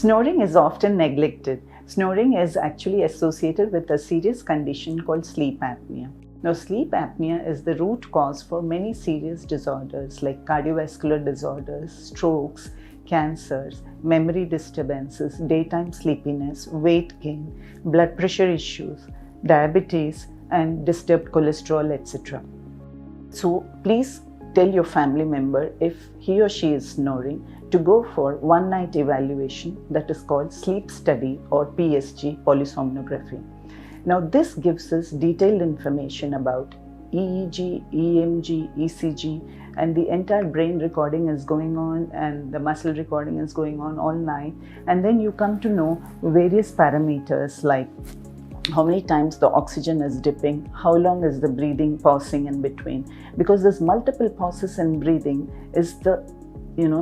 Snoring is often neglected. Snoring is actually associated with a serious condition called sleep apnea. Now, sleep apnea is the root cause for many serious disorders like cardiovascular disorders, strokes, cancers, memory disturbances, daytime sleepiness, weight gain, blood pressure issues, diabetes, and disturbed cholesterol, etc. So please tell your family member if he or she is snoring to go for one-night evaluation that is called sleep study or PSG, polysomnography. Now this gives us detailed information about EEG, EMG, ECG, and the entire brain recording is going on and the muscle recording is going on all night, and then you come to know various parameters like how many times the oxygen is dipping, how long is the breathing pausing in between, because there's multiple pauses in breathing is the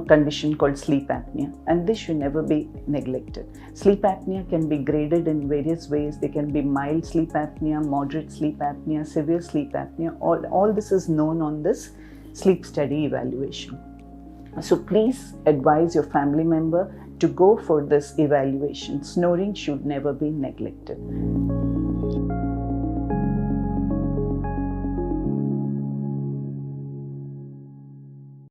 condition called sleep apnea, and this should never be neglected. Sleep apnea can be graded in various ways. They can be mild sleep apnea, moderate sleep apnea, severe sleep apnea. All this is known on this sleep study evaluation. So please advise your family member to go for this evaluation. Snoring should never be neglected.